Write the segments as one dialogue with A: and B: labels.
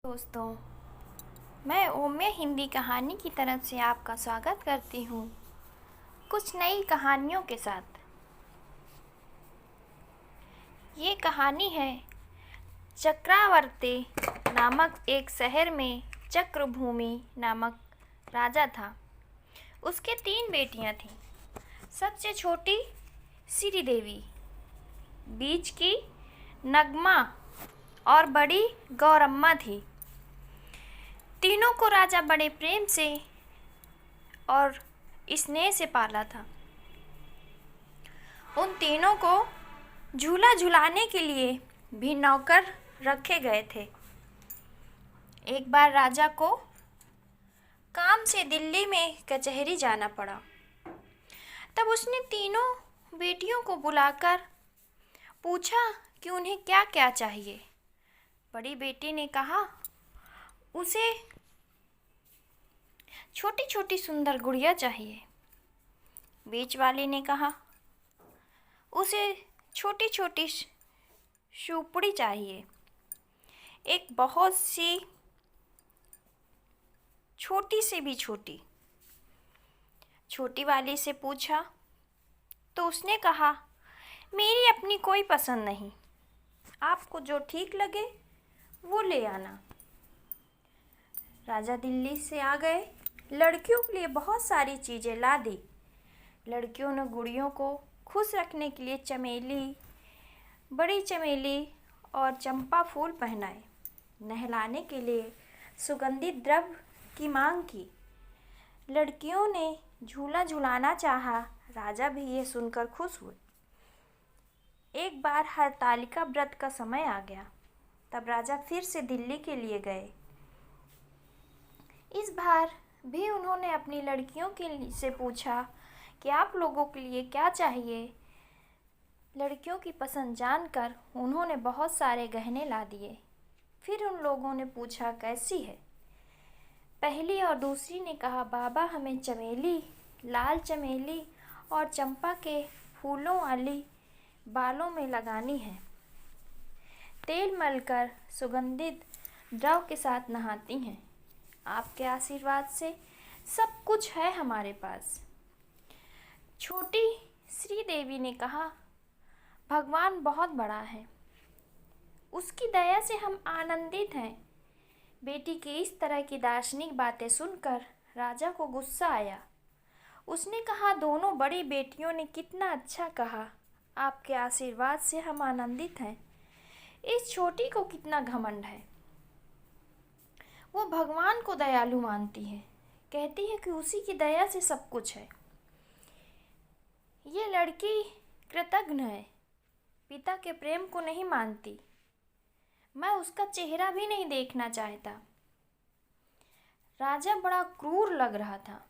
A: दोस्तों, मैं ओम्य हिंदी कहानी की तरफ से आपका स्वागत करती हूँ कुछ नई कहानियों के साथ। ये कहानी है चक्रवर्ती नामक एक शहर में चक्रभूमि नामक राजा था। उसके 3 बेटियां थीं। सबसे छोटी श्रीदेवी, बीच की नगमा और बड़ी गौरम्मा थी। तीनों को राजा बड़े प्रेम से और स्नेह से पाला था। उन तीनों को झूला झुलाने के लिए भी नौकर रखे गए थे। एक बार राजा को काम से दिल्ली में कचहरी जाना पड़ा। तब उसने तीनों बेटियों को बुलाकर पूछा कि उन्हें क्या क्या चाहिए। बड़ी बेटी ने कहा उसे छोटी छोटी सुंदर गुड़िया चाहिए। बीच वाली ने कहा उसे छोटी छोटी शूपड़ी चाहिए। एक बहुत सी छोटी से भी छोटी। छोटी वाली से पूछा तो उसने कहा मेरी अपनी कोई पसंद नहीं, आपको जो ठीक लगे वो ले आना। राजा दिल्ली से आ गए। लड़कियों के लिए बहुत सारी चीज़ें ला दी। लड़कियों ने गुड़ियों को खुश रखने के लिए चमेली, बड़ी चमेली और चंपा फूल पहनाए। नहलाने के लिए सुगंधित द्रव्य की मांग की। लड़कियों ने झूला झुलाना चाहा। राजा भी ये सुनकर खुश हुए। एक बार हरतालिका व्रत का समय आ गया। तब राजा फिर से दिल्ली के लिए गए। इस बार भी उन्होंने अपनी लड़कियों से पूछा कि आप लोगों के लिए क्या चाहिए। लड़कियों की पसंद जानकर उन्होंने बहुत सारे गहने ला दिए। फिर उन लोगों ने पूछा कैसी है। पहली और दूसरी ने कहा बाबा हमें चमेली, लाल चमेली और चंपा के फूलों वाली बालों में लगानी है। तेल मलकर सुगंधित द्रव के साथ नहाती हैं। आपके आशीर्वाद से सब कुछ है हमारे पास। छोटी श्रीदेवी ने कहा भगवान बहुत बड़ा है, उसकी दया से हम आनंदित हैं। बेटी की इस तरह की दार्शनिक बातें सुनकर राजा को गुस्सा आया। उसने कहा दोनों बड़ी बेटियों ने कितना अच्छा कहा, आपके आशीर्वाद से हम आनंदित हैं। इस छोटी को कितना घमंड है। वो भगवान को दयालु मानती है, कहती है कि उसी की दया से सब कुछ है। ये लड़की कृतघ्न है, पिता के प्रेम को नहीं मानती। मैं उसका चेहरा भी नहीं देखना चाहता। राजा बड़ा क्रूर लग रहा था।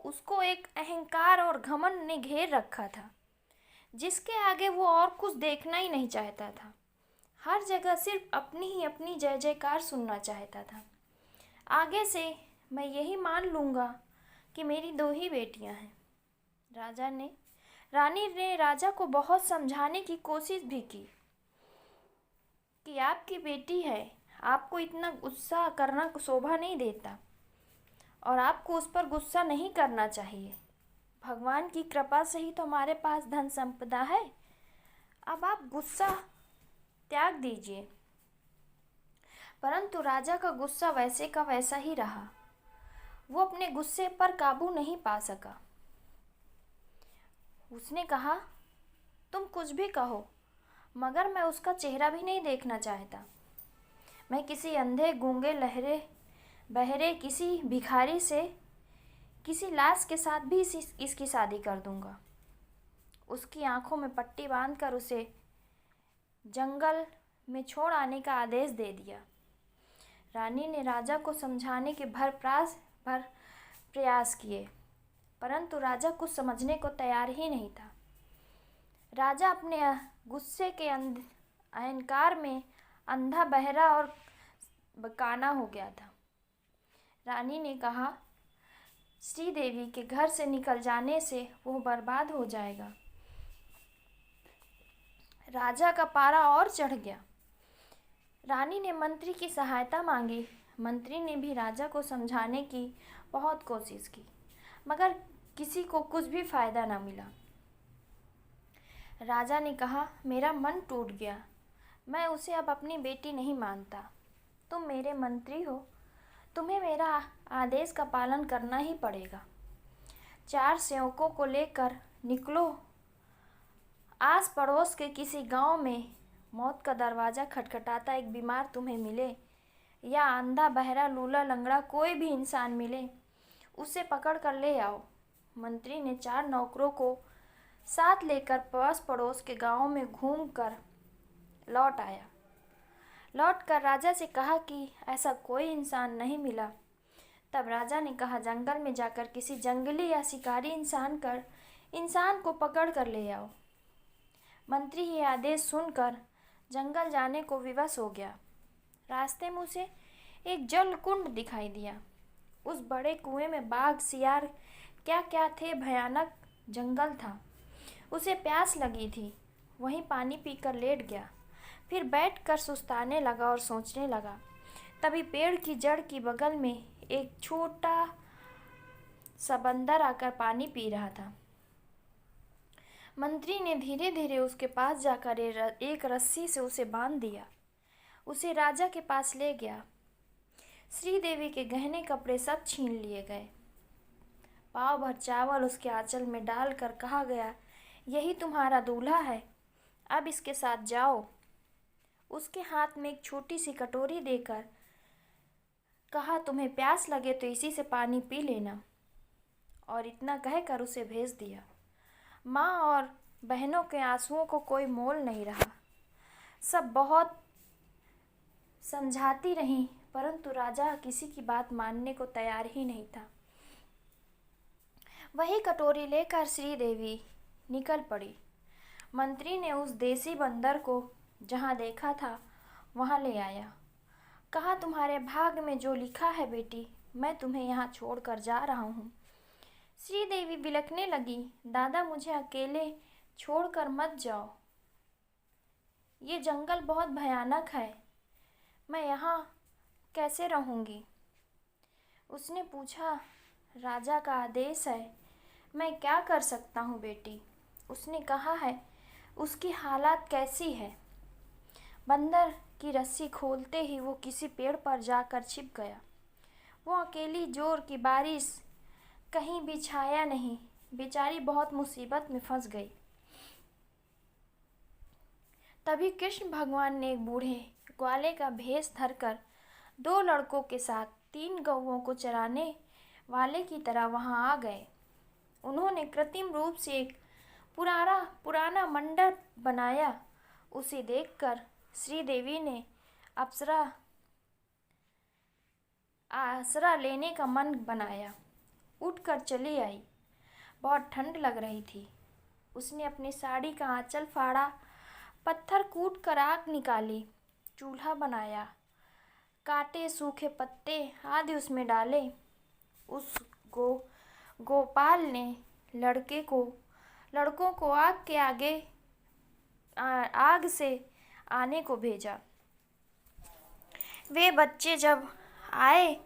A: उसको एक अहंकार और घमंड ने घेर रखा था, जिसके आगे वो और कुछ देखना ही नहीं चाहता था। हर जगह सिर्फ अपनी ही अपनी जय जयकार सुनना चाहता था। आगे से मैं यही मान लूँगा कि मेरी 2 ही बेटियां हैं। रानी ने राजा को बहुत समझाने की कोशिश भी की कि आपकी बेटी है, आपको इतना गुस्सा करना शोभा नहीं देता और आपको उस पर गुस्सा नहीं करना चाहिए। भगवान की कृपा से ही तो हमारे पास धन संपदा है। अब आप गुस्सा त्याग दीजिए। परंतु राजा का गुस्सा वैसे का वैसा ही रहा। वो अपने गुस्से पर काबू नहीं पा सका। उसने कहा तुम कुछ भी कहो, मगर मैं उसका चेहरा भी नहीं देखना चाहता। मैं किसी अंधे गूंगे लहरे बहरे किसी भिखारी से, किसी लाश के साथ भी इसकी शादी कर दूंगा। उसकी आंखों में पट्टी बांधकर उसे जंगल में छोड़ आने का आदेश दे दिया। रानी ने राजा को समझाने के भर प्रयास किए, परंतु राजा कुछ समझने को तैयार ही नहीं था। राजा अपने गुस्से के अहंकार में अंधा, बहरा और काना हो गया था। रानी ने कहा श्रीदेवी के घर से निकल जाने से वो बर्बाद हो जाएगा। राजा का पारा और चढ़ गया। रानी ने मंत्री की सहायता मांगी। मंत्री ने भी राजा को समझाने की बहुत कोशिश की, मगर किसी को कुछ भी फायदा न मिला। राजा ने कहा, मेरा मन टूट गया, मैं उसे अब अपनी बेटी नहीं मानता। तुम मेरे मंत्री हो, तुम्हें मेरा आदेश का पालन करना ही पड़ेगा। 4 सेवकों को लेकर निकलो। आस पड़ोस के किसी गांव में मौत का दरवाज़ा खटखटाता एक बीमार तुम्हें मिले, या अंधा बहरा लूला लंगड़ा कोई भी इंसान मिले, उसे पकड़ कर ले आओ। मंत्री ने 4 नौकरों को साथ लेकर पास पड़ोस के गांव में घूम कर लौट आया। लौट कर राजा से कहा कि ऐसा कोई इंसान नहीं मिला। तब राजा ने कहा, जंगल में जाकर किसी जंगली या शिकारी इंसान को पकड़ कर ले आओ। मंत्री ये आदेश सुनकर जंगल जाने को विवश हो गया। रास्ते में उसे एक जल कुंड दिखाई दिया। उस बड़े कुएं में बाघ, सियार क्या क्या थे, भयानक जंगल था। उसे प्यास लगी थी, वहीं पानी पीकर लेट गया। फिर बैठकर सुस्ताने लगा और सोचने लगा। तभी पेड़ की जड़ की बगल में एक छोटा सा बंदर आकर पानी पी रहा था। मंत्री ने धीरे धीरे उसके पास जाकर एक रस्सी से उसे बांध दिया। उसे राजा के पास ले गया। श्रीदेवी के गहने कपड़े सब छीन लिए गए। पाव भर चावल उसके आंचल में डालकर कहा गया, यही तुम्हारा दूल्हा है, अब इसके साथ जाओ। उसके हाथ में एक छोटी सी कटोरी देकर कहा, तुम्हें प्यास लगे तो इसी से पानी पी लेना, और इतना कहकर उसे भेज दिया। माँ और बहनों के आंसुओं को कोई मोल नहीं रहा। सब बहुत समझाती रहीं, परंतु राजा किसी की बात मानने को तैयार ही नहीं था। वही कटोरी लेकर श्रीदेवी निकल पड़ी। मंत्री ने उस देसी बंदर को जहाँ देखा था वहाँ ले आया। कहा, तुम्हारे भाग में जो लिखा है बेटी, मैं तुम्हें यहाँ छोड़कर जा रहा हूँ। श्रीदेवी बिलखने लगी, दादा मुझे अकेले छोड़कर मत जाओ, ये जंगल बहुत भयानक है, मैं यहाँ कैसे रहूँगी। उसने पूछा, राजा का आदेश है, मैं क्या कर सकता हूँ बेटी। उसने कहा है, उसकी हालत कैसी है। बंदर की रस्सी खोलते ही वो किसी पेड़ पर जाकर छिप गया। वो अकेली जोर की बारिश, कहीं भी छाया नहीं, बेचारी बहुत मुसीबत में फंस गई। तभी कृष्ण भगवान ने एक बूढ़े ग्वाले का भेष धरकर 2 लड़कों के साथ 3 गौओं को चराने वाले की तरह वहां आ गए। उन्होंने कृत्रिम रूप से एक पुराना मंडप बनाया। उसे देखकर श्रीदेवी ने आसरा लेने का मन बनाया। उठकर चली आई। बहुत ठंड लग रही थी। उसने अपनी साड़ी का आंचल फाड़ा, पत्थर कूट कर आग निकाली, चूल्हा बनाया, काटे सूखे पत्ते आदि उसमें डाले। उस गोपाल ने लड़कों को आग से आने को भेजा। वे बच्चे जब आए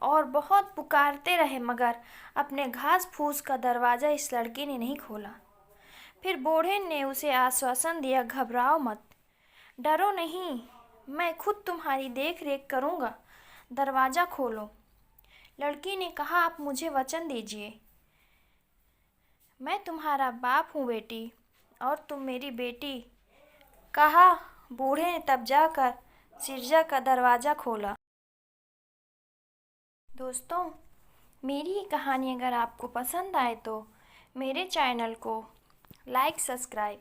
A: और बहुत पुकारते रहे, मगर अपने घास फूस का दरवाज़ा इस लड़की ने नहीं खोला। फिर बूढ़े ने उसे आश्वासन दिया, घबराओ मत, डरो नहीं, मैं खुद तुम्हारी देख रेख करूँगा, दरवाज़ा खोलो। लड़की ने कहा, आप मुझे वचन दीजिए, मैं तुम्हारा बाप हूँ बेटी, और तुम मेरी बेटी। कहा बूढ़े ने तब जाकर सिरजा का दरवाज़ा खोला। दोस्तों, मेरी ये कहानी अगर आपको पसंद आए तो मेरे चैनल को लाइक, सब्सक्राइब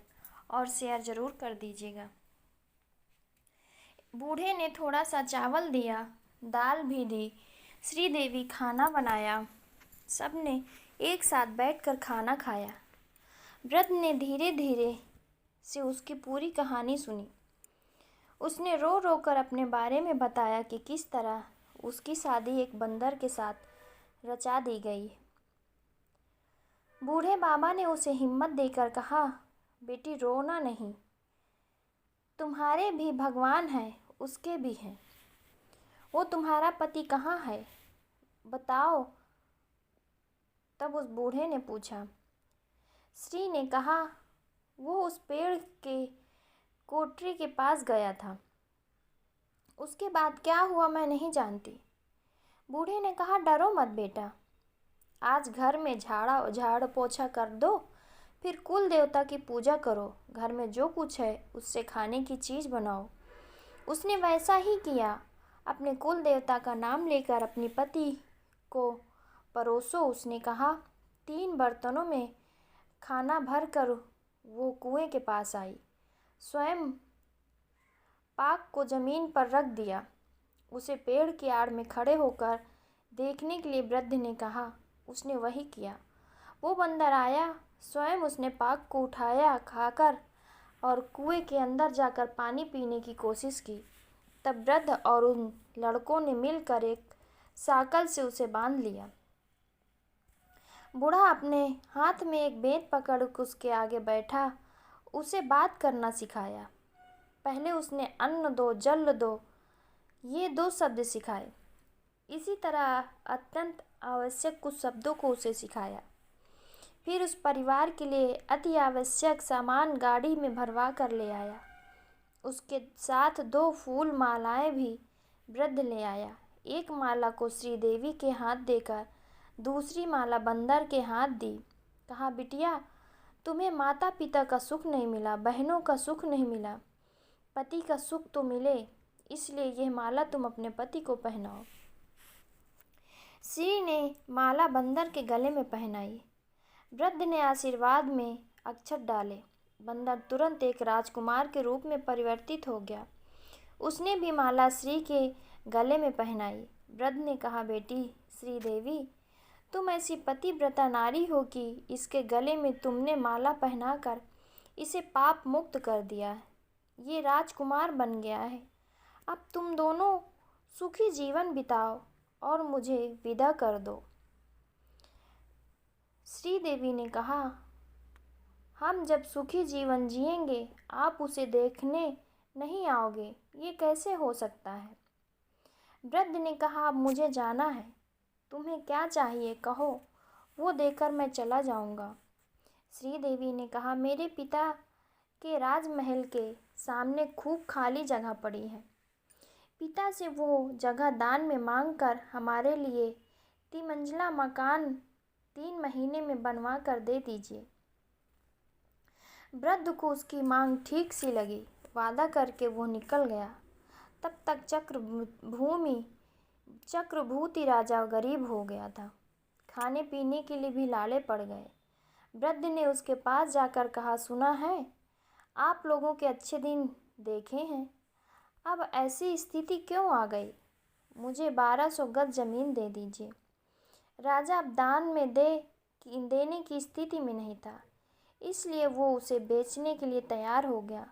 A: और शेयर ज़रूर कर दीजिएगा। बूढ़े ने थोड़ा सा चावल दिया, दाल भी दी। श्रीदेवी खाना बनाया। सबने एक साथ बैठकर खाना खाया। वृद्ध ने धीरे धीरे से उसकी पूरी कहानी सुनी। उसने रो रो कर अपने बारे में बताया कि किस तरह उसकी शादी एक बंदर के साथ रचा दी गई। बूढ़े बाबा ने उसे हिम्मत देकर कहा, बेटी रोना नहीं, तुम्हारे भी भगवान हैं, उसके भी हैं। वो तुम्हारा पति कहाँ है, बताओ। तब उस बूढ़े ने पूछा। श्री ने कहा, वो उस पेड़ के कोठरी के पास गया था। उसके बाद क्या हुआ मैं नहीं जानती। बूढ़े ने कहा, डरो मत बेटा, आज घर में झाड़ पोछा कर दो, फिर कुल देवता की पूजा करो, घर में जो कुछ है उससे खाने की चीज़ बनाओ। उसने वैसा ही किया। अपने कुल देवता का नाम लेकर अपनी पति को परोसो। उसने कहा। 3 बर्तनों में खाना भर कर वो कुएं के पास आई। स्वयं पाक को ज़मीन पर रख दिया। उसे पेड़ की आड़ में खड़े होकर देखने के लिए वृद्ध ने कहा। उसने वही किया। वो बंदर आया, स्वयं उसने पाक को उठाया, खाकर और कुएं के अंदर जाकर पानी पीने की कोशिश की। तब वृद्ध और उन लड़कों ने मिलकर एक साकल से उसे बांध लिया। बूढ़ा अपने हाथ में एक बेंत पकड़ उसके आगे बैठा, उसे बात करना सिखाया। पहले उसने अन्न दो, जल दो, ये 2 शब्द सिखाए। इसी तरह अत्यंत आवश्यक कुछ शब्दों को उसे सिखाया। फिर उस परिवार के लिए अति आवश्यक सामान गाड़ी में भरवा कर ले आया। उसके साथ 2 फूल मालाएं भी वृद्ध ले आया। एक माला को श्रीदेवी के हाथ देकर दूसरी माला बंदर के हाथ दी। कहा, बिटिया, तुम्हें माता पिता का सुख नहीं मिला, बहनों का सुख नहीं मिला, पति का सुख तो मिले, इसलिए यह माला तुम अपने पति को पहनाओ। श्री ने माला बंदर के गले में पहनाई। वृद्ध ने आशीर्वाद में अक्षत डाले। बंदर तुरंत एक राजकुमार के रूप में परिवर्तित हो गया। उसने भी माला श्री के गले में पहनाई। वृद्ध ने कहा, बेटी श्रीदेवी, तुम ऐसी पतिव्रता नारी हो कि इसके गले में तुमने माला पहनाकर इसे पाप मुक्त कर दिया। ये राजकुमार बन गया है। अब तुम दोनों सुखी जीवन बिताओ और मुझे विदा कर दो। श्रीदेवी ने कहा, हम जब सुखी जीवन जिएंगे आप उसे देखने नहीं आओगे, ये कैसे हो सकता है। वृद्ध ने कहा, अब मुझे जाना है, तुम्हें क्या चाहिए कहो, वो देकर मैं चला जाऊंगा। श्रीदेवी ने कहा, मेरे पिता के राजमहल के सामने खूब खाली जगह पड़ी है। पिता से वो जगह दान में मांगकर हमारे लिए 3 मंजिला मकान 3 महीने में बनवा कर दे दीजिए। वृद्ध को उसकी मांग ठीक सी लगी। वादा करके वो निकल गया। तब तक चक्रभूति राजा गरीब हो गया था। खाने पीने के लिए भी लाले पड़ गए। वृद्ध ने उसके पास जाकर कहा, सुना है आप लोगों के अच्छे दिन देखे हैं, अब ऐसी स्थिति क्यों आ गई। मुझे 1200 गज जमीन दे दीजिए। राजा अब दान में देने की स्थिति में नहीं था, इसलिए वो उसे बेचने के लिए तैयार हो गया।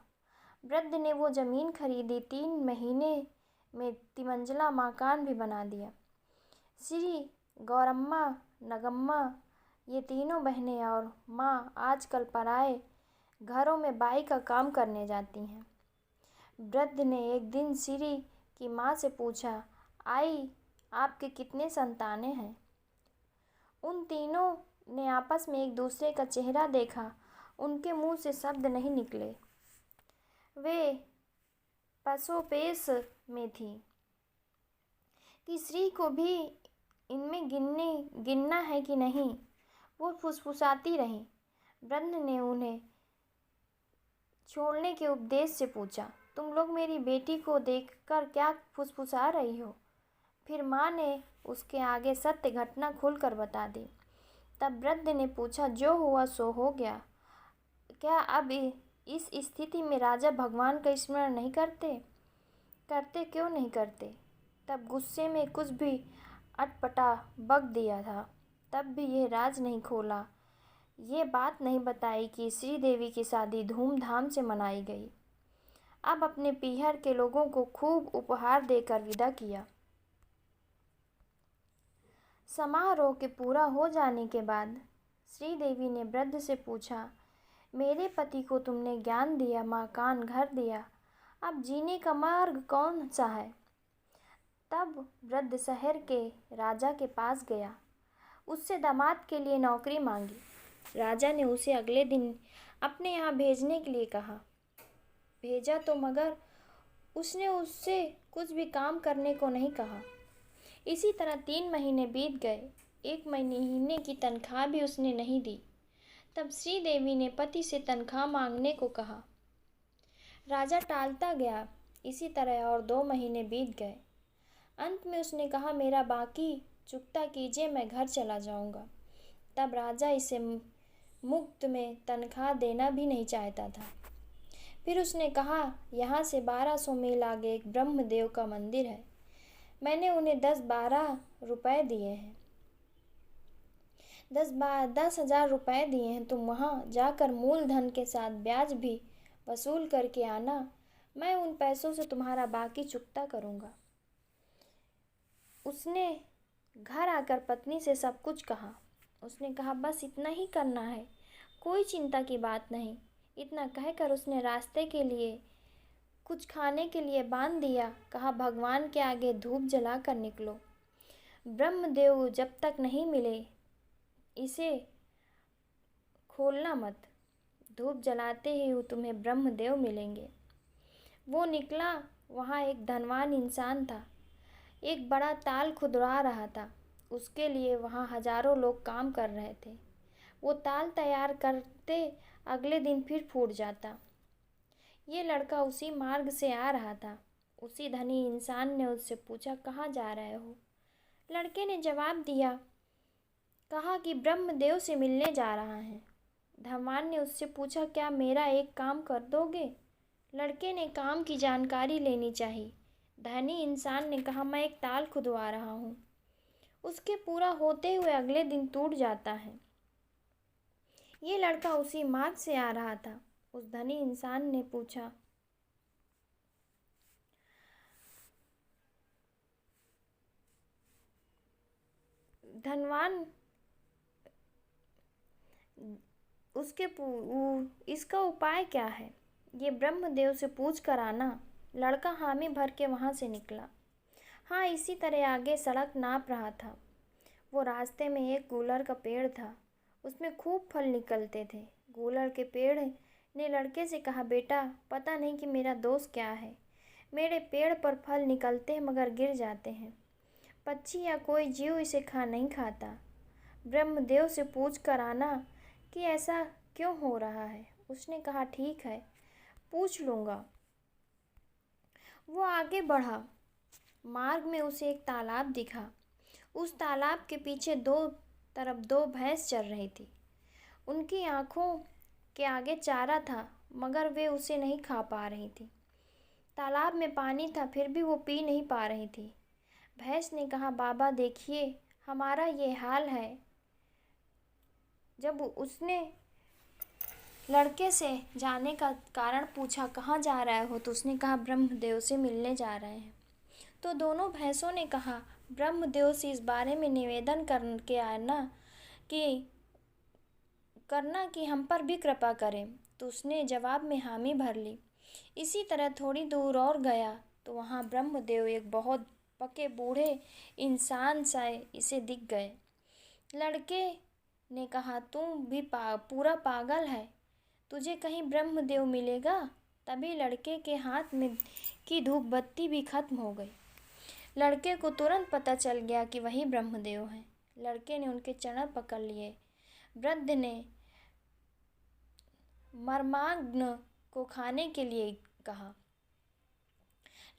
A: वृद्ध ने वो ज़मीन खरीदी। 3 महीने में 3 मंजिला मकान भी बना दिया। श्री, गौरम्मा, नगम्मा, ये तीनों बहनें और माँ आजकल पराए घरों में बाई का काम करने जाती हैं। वृद्ध ने एक दिन श्री की माँ से पूछा, आई, आपके कितने संतानें हैं। उन तीनों ने आपस में एक दूसरे का चेहरा देखा। उनके मुंह से शब्द नहीं निकले। वे पसोपेश में थी कि श्री को भी इनमें गिनना है कि नहीं। वो फुसफुसाती रही। वृद्ध ने उन्हें छोड़ने के उपदेश से पूछा, तुम लोग मेरी बेटी को देखकर क्या फुसफुसा रही हो। फिर माँ ने उसके आगे सत्य घटना खुलकर बता दी। तब वृद्ध ने पूछा, जो हुआ सो हो गया, क्या अब इस स्थिति में राजा भगवान का स्मरण नहीं करते? क्यों नहीं करते? तब गुस्से में कुछ भी अटपटा बक दिया था। तब भी यह राज नहीं खोला, ये बात नहीं बताई कि श्रीदेवी की शादी धूमधाम से मनाई गई। अब अपने पीहर के लोगों को खूब उपहार देकर विदा किया। समारोह के पूरा हो जाने के बाद श्रीदेवी ने वृद्ध से पूछा, मेरे पति को तुमने ज्ञान दिया, मकान, घर दिया, अब जीने का मार्ग कौन सा है। तब वृद्ध शहर के राजा के पास गया, उससे दामाद के लिए नौकरी मांगी। राजा ने उसे अगले दिन अपने यहाँ भेजने के लिए कहा। भेजा तो मगर उसने उससे कुछ भी काम करने को नहीं कहा। इसी तरह 3 महीने बीत गए। 1 महीने की तनख्वाह भी उसने नहीं दी। तब श्रीदेवी ने पति से तनख्वाह मांगने को कहा। राजा टालता गया। इसी तरह और 2 महीने बीत गए। अंत में उसने कहा, मेरा बाकी चुकता कीजिए, मैं घर चला जाऊंगा। तब राजा इसे मुफ्त में तनख्वाह देना भी नहीं चाहता था। फिर उसने कहा, यहाँ से 1200 मील आगे एक ब्रह्मदेव का मंदिर है। मैंने उन्हें 10-12 रुपए दिए हैं, 10,000 रुपए दिए हैं। तुम वहाँ जाकर मूलधन के साथ ब्याज भी वसूल करके आना। मैं उन पैसों से तुम्हारा बाकी चुकता करूँगा। उसने घर आकर पत्नी से सब कुछ कहा। उसने कहा, बस इतना ही करना है, कोई चिंता की बात नहीं। इतना कहकर उसने रास्ते के लिए कुछ खाने के लिए बांध दिया। कहा, भगवान के आगे धूप जला कर निकलो। ब्रह्मदेव जब तक नहीं मिले इसे खोलना मत। धूप जलाते ही तुम्हें ब्रह्मदेव मिलेंगे। वो निकला। वहाँ एक धनवान इंसान था, एक बड़ा ताल खुदवा रहा था। उसके लिए वहाँ हजारों लोग काम कर रहे थे। वो ताल तैयार करते, अगले दिन फिर फूट जाता। ये लड़का उसी मार्ग से आ रहा था। उसी धनी इंसान ने उससे पूछा, कहाँ जा रहे हो? लड़के ने जवाब दिया, कहा कि ब्रह्मदेव से मिलने जा रहा है। धनवान ने उससे पूछा, क्या मेरा एक काम कर दोगे? लड़के ने काम की जानकारी लेनी चाहिए। धनी इंसान ने कहा, मैं एक ताल खुदवा रहा हूँ। उसके पूरा होते हुए अगले दिन टूट जाता है। ये लड़का उसी मार्ग से आ रहा था। उस धनी इंसान ने पूछा, धनवान इसका उपाय क्या है? ये ब्रह्मदेव से पूछ कर आना। लड़का हामी भर के वहाँ से निकला। हाँ, इसी तरह आगे सड़क नाप रहा था। वो रास्ते में एक गूलर का पेड़ था, उसमें खूब फल निकलते थे। गूलर के पेड़ ने लड़के से कहा, बेटा, पता नहीं कि मेरा दोष क्या है। मेरे पेड़ पर फल निकलते हैं मगर गिर जाते हैं। पक्षी या कोई जीव इसे नहीं खाता। ब्रह्मदेव से पूछ कर आना कि ऐसा क्यों हो रहा है। उसने कहा, ठीक है, पूछ लूँगा। वो आगे बढ़ा। मार्ग में उसे एक तालाब दिखा। उस तालाब के पीछे दो भैंस चर रही थी। उनकी आँखों के आगे चारा था मगर वे उसे नहीं खा पा रही थी। तालाब में पानी था फिर भी वो पी नहीं पा रही थी। भैंस ने कहा, बाबा देखिए, हमारा ये हाल है। जब उसने लड़के से जाने का कारण पूछा, कहाँ जा रहे हो, तो उसने कहा, ब्रह्मदेव से मिलने जा रहे हैं। तो दोनों भैंसों ने कहा, ब्रह्मदेव से इस बारे में निवेदन करके आना कि हम पर भी कृपा करें। तो उसने जवाब में हामी भर ली। इसी तरह थोड़ी दूर और गया तो वहाँ ब्रह्मदेव एक बहुत पके बूढ़े इंसान सा इसे दिख गए। लड़के ने कहा, तू भी पूरा पागल है, तुझे कहीं ब्रह्मदेव मिलेगा? तभी लड़के के हाथ में की धूप बत्ती भी खत्म हो गई। लड़के को तुरंत पता चल गया कि वही ब्रह्मदेव हैं। लड़के ने उनके चरण पकड़ लिए। वृद्ध ने मर्माग्न को खाने के लिए कहा।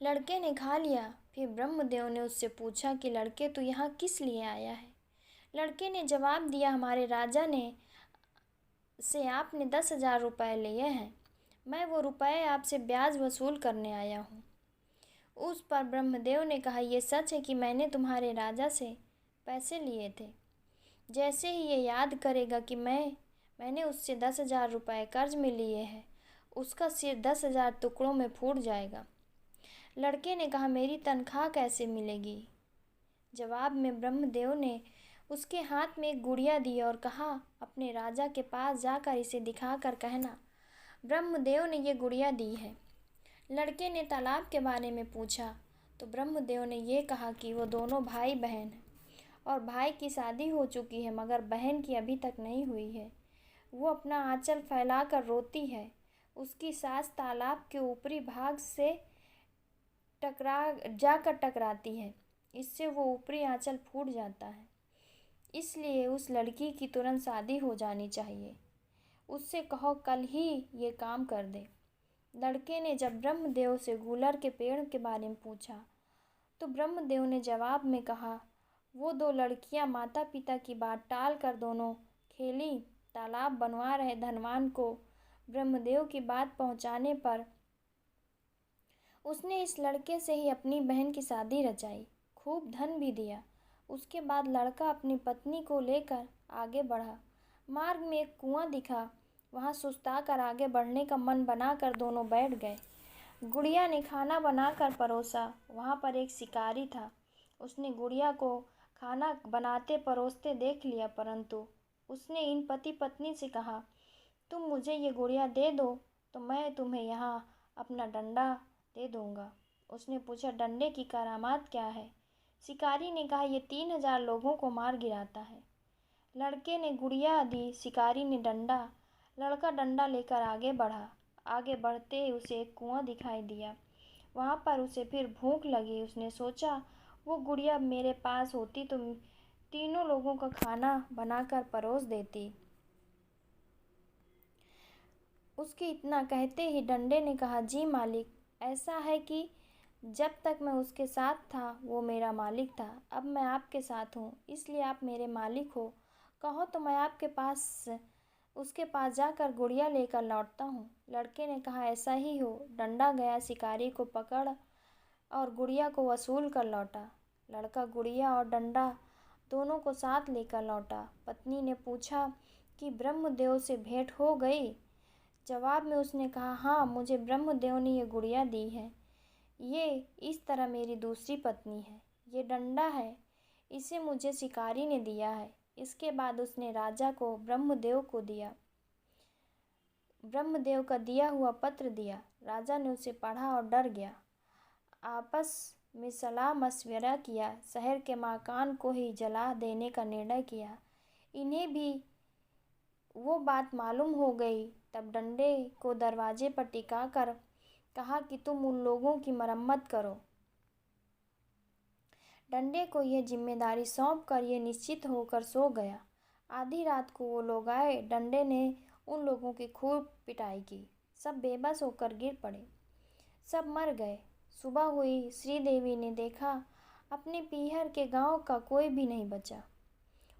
A: लड़के ने खा लिया। फिर ब्रह्मदेव ने उससे पूछा कि लड़के, तू यहाँ किस लिए आया है? लड़के ने जवाब दिया, हमारे राजा ने से आपने 10,000 रुपये लिए हैं। मैं वो रुपए आपसे ब्याज वसूल करने आया हूँ। उस पर ब्रह्मदेव ने कहा, यह सच है कि मैंने तुम्हारे राजा से पैसे लिए थे। जैसे ही ये याद करेगा कि मैंने उससे 10,000 रुपये कर्ज में लिए हैं, उसका सिर 10,000 टुकड़ों में फूट जाएगा। लड़के ने कहा, मेरी तनख्वाह कैसे मिलेगी? जवाब में ब्रह्मदेव ने उसके हाथ में एक गुड़िया दी और कहा, अपने राजा के पास जाकर इसे दिखाकर कहना, ब्रह्मदेव ने ये गुड़िया दी है। लड़के ने तालाब के बारे में पूछा तो ब्रह्मदेव ने ये कहा कि वो दोनों भाई बहन हैं और भाई की शादी हो चुकी है मगर बहन की अभी तक नहीं हुई है। वो अपना आंचल फैलाकर रोती है। उसकी सास तालाब के ऊपरी भाग से टकराती है। इससे वो ऊपरी आंचल फूट जाता है। इसलिए उस लड़की की तुरंत शादी हो जानी चाहिए। उससे कहो कल ही ये काम कर दे। लड़के ने जब ब्रह्मदेव से गूलर के पेड़ के बारे में पूछा तो ब्रह्मदेव ने जवाब में कहा, वो दो लड़कियां माता पिता की बात टाल कर दोनों खेली तालाब बनवा रहे धनवान को ब्रह्मदेव की बात पहुंचाने पर उसने इस लड़के से ही अपनी बहन की शादी रचाई, खूब धन भी दिया। उसके बाद लड़का अपनी पत्नी को लेकर आगे बढ़ा। मार्ग में एक कुआं दिखा। वहां सुस्ता कर आगे बढ़ने का मन बनाकर दोनों बैठ गए। गुड़िया ने खाना बनाकर परोसा। वहां पर एक शिकारी था। उसने गुड़िया को खाना बनाते परोसते देख लिया, परंतु उसने इन पति पत्नी से कहा, तुम मुझे ये गुड़िया दे दो तो मैं तुम्हें यहाँ अपना डंडा दे दूंगा। उसने पूछा, डंडे की करामात क्या है? शिकारी ने कहा, ये 3000 लोगों को मार गिराता है। लड़के ने गुड़िया दी, शिकारी ने डंडा। लड़का डंडा लेकर आगे बढ़ा। आगे बढ़ते ही उसे एक कुआं दिखाई दिया। वहां पर उसे फिर भूख लगी। उसने सोचा, वो गुड़िया मेरे पास होती तो तीनों लोगों का खाना बनाकर परोस देती। उसके इतना कहते ही डंडे ने कहा, जी मालिक, ऐसा है कि जब तक मैं उसके साथ था वो मेरा मालिक था, अब मैं आपके साथ हूँ, इसलिए आप मेरे मालिक हो। कहो तो मैं आपके पास उसके पास जाकर गुड़िया लेकर लौटता हूँ। लड़के ने कहा, ऐसा ही हो। डंडा गया शिकारी को पकड़ और गुड़िया को वसूल कर लौटा। लड़का गुड़िया और डंडा दोनों को साथ लेकर लौटा। पत्नी ने पूछा कि ब्रह्मदेव से भेंट हो गई? जवाब में उसने कहा, हाँ, मुझे ब्रह्मदेव ने ये गुड़िया दी है। ये इस तरह मेरी दूसरी पत्नी है। ये डंडा है, इसे मुझे शिकारी ने दिया है। इसके बाद उसने राजा को ब्रह्मदेव को दिया। ब्रह्मदेव का दिया हुआ पत्र दिया। राजा ने उसे पढ़ा और डर गया। आपस में सलाह मशवरा किया। शहर के मकान को ही जला देने का निर्णय किया। इन्हें भी वो बात मालूम हो गई। तब डंडे को दरवाजे पर टिका कर कहा कि तुम उन लोगों की मरम्मत करो। डंडे को यह जिम्मेदारी सौंप कर ये निश्चित होकर सो गया। आधी रात को वो लोग आए। डंडे ने उन लोगों की खूब पिटाई की। सब बेबस होकर गिर पड़े। सब मर गए। सुबह हुई। श्रीदेवी ने देखा अपने पीहर के गांव का कोई भी नहीं बचा।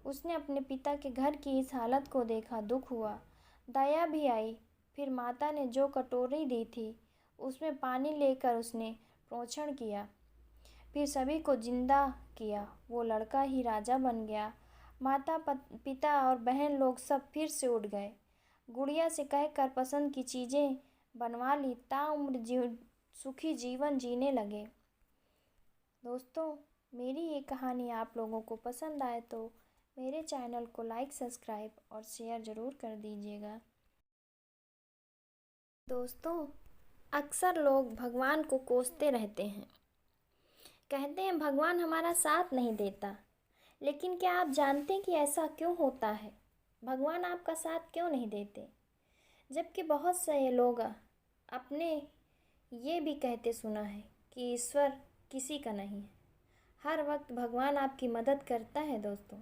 A: उसने अपने पिता के घर की इस हालत को देखा, दुख हुआ, दया भी आई। फिर माता ने जो कटोरी दी थी उसमें पानी लेकर उसने प्रोक्षण किया। फिर सभी को जिंदा किया। वो लड़का ही राजा बन गया। माता पिता और बहन लोग सब फिर से उठ गए। गुड़िया से कहकर पसंद की चीज़ें बनवा ली। ताउम्र सुखी जीवन जीने लगे। दोस्तों, मेरी ये कहानी आप लोगों को पसंद आए तो मेरे चैनल को लाइक, सब्सक्राइब और शेयर ज़रूर कर दीजिएगा। दोस्तों, अक्सर लोग भगवान को कोसते रहते हैं। कहते हैं भगवान हमारा साथ नहीं देता। लेकिन क्या आप जानते हैं कि ऐसा क्यों होता है? भगवान आपका साथ क्यों नहीं देते? जबकि बहुत से लोग अपने ये भी कहते सुना है कि ईश्वर किसी का नहीं है। हर वक्त भगवान आपकी मदद करता है दोस्तों।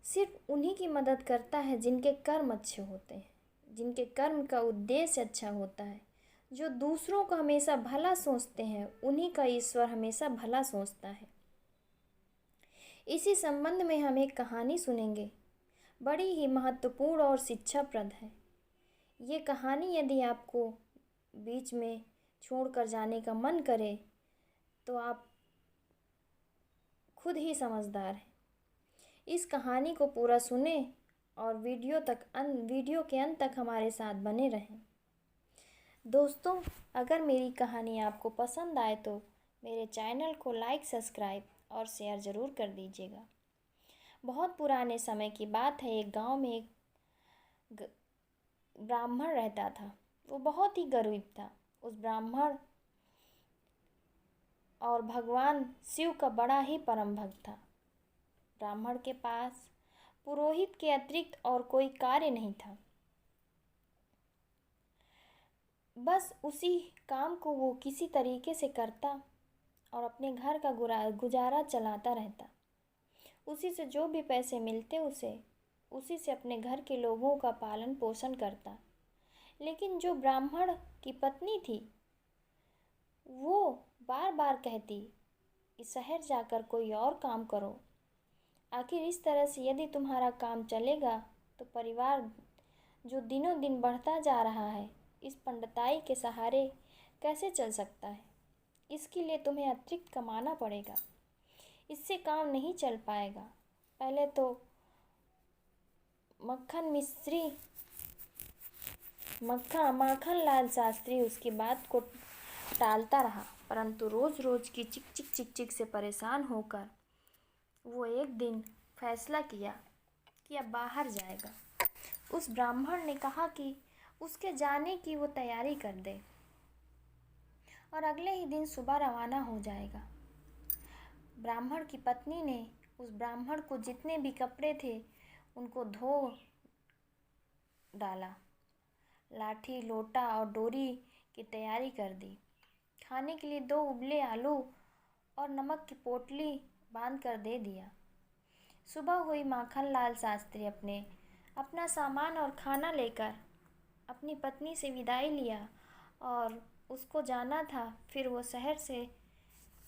A: सिर्फ उन्हीं की मदद करता है जिनके कर्म अच्छे होते हैं, जिनके कर्म का उद्देश्य अच्छा होता है, जो दूसरों को हमेशा भला सोचते हैं, उन्हीं का ईश्वर हमेशा भला सोचता है। इसी संबंध में हम एक कहानी सुनेंगे। बड़ी ही महत्वपूर्ण और शिक्षाप्रद है। ये कहानी यदि आपको बीच में छोड़कर जाने का मन करे तो आप खुद ही समझदार हैं। इस कहानी को पूरा सुने और वीडियो के अंत तक हमारे साथ बने रहें। दोस्तों, अगर मेरी कहानी आपको पसंद आए तो मेरे चैनल को लाइक, सब्सक्राइब और शेयर ज़रूर कर दीजिएगा। बहुत पुराने समय की बात है। एक गांव में एक ब्राह्मण रहता था। वो बहुत ही गरीब था। उस ब्राह्मण और भगवान शिव का बड़ा ही परम भक्त था। ब्राह्मण के पास पुरोहित के अतिरिक्त और कोई कार्य नहीं था। बस उसी काम को वो किसी तरीके से करता और अपने घर का गुजारा चलाता रहता। उसी से जो भी पैसे मिलते उसी से अपने घर के लोगों का पालन पोषण करता। लेकिन जो ब्राह्मण की पत्नी थी वो बार बार कहती कि शहर जाकर कोई और काम करो। आखिर इस तरह से यदि तुम्हारा काम चलेगा तो परिवार जो दिनों दिन बढ़ता जा रहा है इस पंडिताई के सहारे कैसे चल सकता है। इसके लिए तुम्हें अतिरिक्त कमाना पड़ेगा, इससे काम नहीं चल पाएगा। पहले तो माखन लाल शास्त्री उसकी बात को टालता रहा, परंतु रोज रोज की चिक चिक से परेशान होकर वो एक दिन फैसला किया कि अब बाहर जाएगा। उस ब्राह्मण ने कहा कि उसके जाने की वो तैयारी कर दे और अगले ही दिन सुबह रवाना हो जाएगा। ब्राह्मण की पत्नी ने उस ब्राह्मण को जितने भी कपड़े थे उनको धो डाला, लाठी लोटा और डोरी की तैयारी कर दी। खाने के लिए 2 उबले आलू और नमक की पोटली बांध कर दे दिया। सुबह हुई, माखन लाल शास्त्री अपना सामान और खाना लेकर अपनी पत्नी से विदाई लिया और उसको जाना था। फिर वो शहर से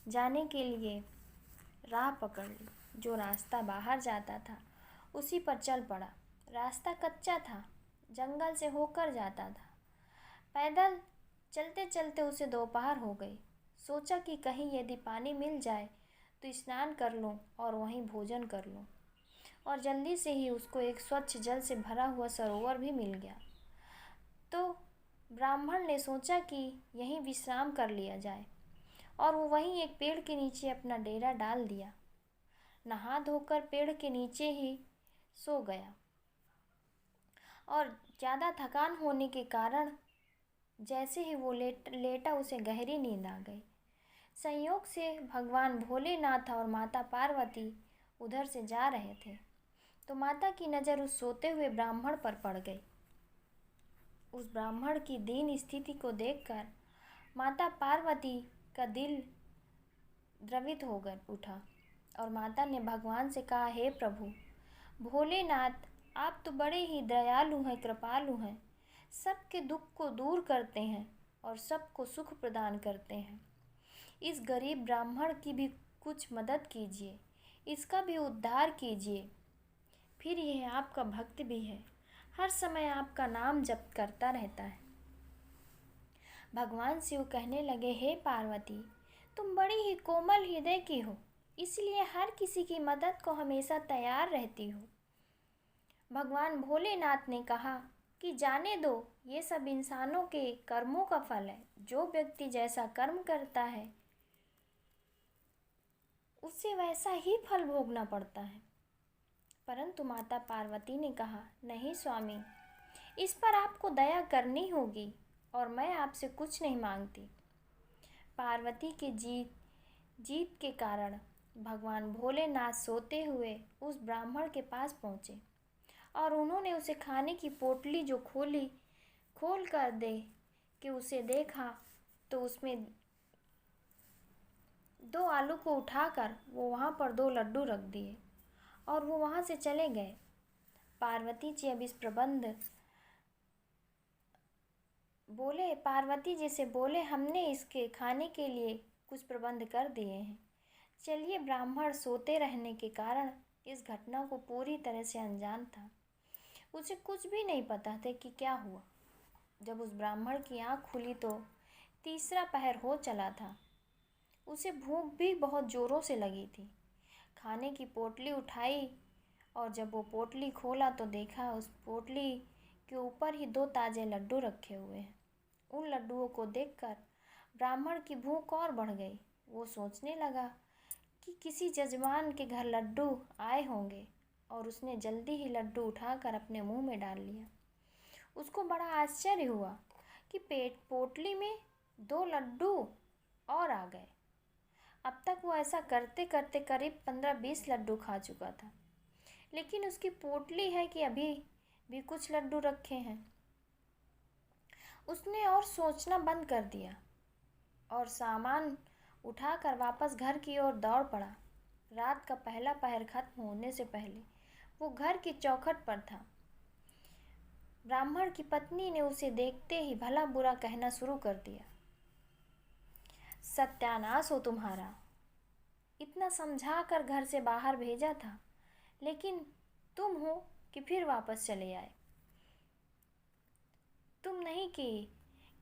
A: जाने के लिए राह पकड़ ली। जो रास्ता बाहर जाता था उसी पर चल पड़ा। रास्ता कच्चा था, जंगल से होकर जाता था। पैदल चलते चलते उसे दोपहर हो गई। सोचा कि कहीं यदि पानी मिल जाए तो स्नान कर लूं और वहीं भोजन कर लूं। और जल्दी से ही उसको एक स्वच्छ जल से भरा हुआ सरोवर भी मिल गया। तो ब्राह्मण ने सोचा कि यहीं विश्राम कर लिया जाए और वो वहीं एक पेड़ के नीचे अपना डेरा डाल दिया। नहा धोकर पेड़ के नीचे ही सो गया और ज़्यादा थकान होने के कारण जैसे ही वो लेटा उसे गहरी नींद आ गई। संयोग से भगवान भोलेनाथ और माता पार्वती उधर से जा रहे थे तो माता की नज़र उस सोते हुए ब्राह्मण पर पड़ गई। उस ब्राह्मण की दीन स्थिति को देखकर माता पार्वती का दिल द्रवित होकर उठा और माता ने भगवान से कहा, हे प्रभु भोलेनाथ, आप तो बड़े ही दयालु हैं, कृपालु हैं, सबके दुख को दूर करते हैं और सबको सुख प्रदान करते हैं। इस गरीब ब्राह्मण की भी कुछ मदद कीजिए, इसका भी उद्धार कीजिए। फिर यह आपका भक्त भी है, हर समय आपका नाम जप करता रहता है। भगवान शिव कहने लगे, हे पार्वती, तुम बड़ी ही कोमल हृदय की हो, इसलिए हर किसी की मदद को हमेशा तैयार रहती हो। भगवान भोलेनाथ ने कहा कि जाने दो, ये सब इंसानों के कर्मों का फल है। जो व्यक्ति जैसा कर्म करता है उससे वैसा ही फल भोगना पड़ता है। परंतु माता पार्वती ने कहा, नहीं स्वामी, इस पर आपको दया करनी होगी और मैं आपसे कुछ नहीं मांगती। पार्वती के जीत के कारण भगवान भोलेनाथ सोते हुए उस ब्राह्मण के पास पहुँचे और उन्होंने उसे खाने की पोटली जो खोल कर दे कि उसे देखा तो उसमें 2 आलू को उठाकर वो वहाँ पर 2 लड्डू रख दिए और वो वहाँ से चले गए। पार्वती जी से बोले, हमने इसके खाने के लिए कुछ प्रबंध कर दिए हैं। चलिए। ब्राह्मण सोते रहने के कारण इस घटना को पूरी तरह से अनजान था। उसे कुछ भी नहीं पता था कि क्या हुआ। जब उस ब्राह्मण की आँख खुली तो तीसरा पहर हो चला था। उसे भूख भी बहुत ज़ोरों से लगी थी। खाने की पोटली उठाई और जब वो पोटली खोला तो देखा उस पोटली के ऊपर ही 2 ताज़े लड्डू रखे हुए हैं। उन लड्डुओं को देखकर ब्राह्मण की भूख और बढ़ गई। वो सोचने लगा कि किसी जजमान के घर लड्डू आए होंगे और उसने जल्दी ही लड्डू उठाकर अपने मुंह में डाल लिया। उसको बड़ा आश्चर्य हुआ कि पोटली में 2 लड्डू और आ गए। अब तक वो ऐसा करते करते करीब 15-20 लड्डू खा चुका था, लेकिन उसकी पोटली है कि अभी भी कुछ लड्डू रखे हैं। उसने और सोचना बंद कर दिया और सामान उठाकर वापस घर की ओर दौड़ पड़ा। रात का पहला पहर खत्म होने से पहले वो घर की चौखट पर था। ब्राह्मण की पत्नी ने उसे देखते ही भला बुरा कहना शुरू कर दिया। सत्यानाश हो तुम्हारा, इतना समझा कर घर से बाहर भेजा था, लेकिन तुम हो कि फिर वापस चले आए। तुम नहीं कि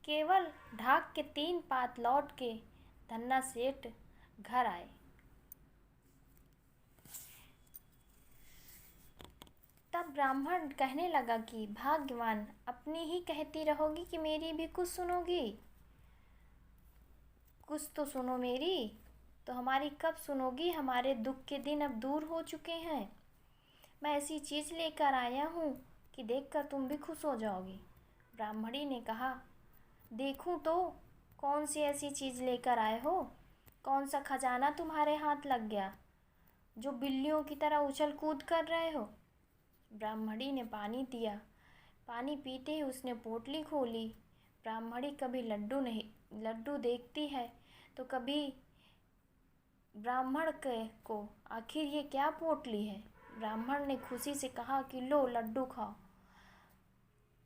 A: केवल ढाक के 3 पात लौट के धन्ना सेठ घर आए। तब ब्राह्मण कहने लगा कि भाग्यवान, अपनी ही कहती रहोगी कि मेरी भी कुछ सुनोगी? कुछ तो सुनो मेरी, तो हमारी कब सुनोगी? हमारे दुख के दिन अब दूर हो चुके हैं। मैं ऐसी चीज़ लेकर आया हूँ कि देखकर तुम भी खुश हो जाओगी। ब्राह्मणी ने कहा, देखूं तो कौन सी ऐसी चीज़ लेकर आए हो? कौन सा खजाना तुम्हारे हाथ लग गया जो बिल्लियों की तरह उछल कूद कर रहे हो? ब्राह्मणी ने पानी दिया। पानी पीते ही उसने पोटली खोली। ब्राह्मणी कभी लड्डू देखती है तो कभी ब्राह्मण को आखिर ये क्या पोटली है। ब्राह्मण ने खुशी से कहा कि लो लड्डू खाओ।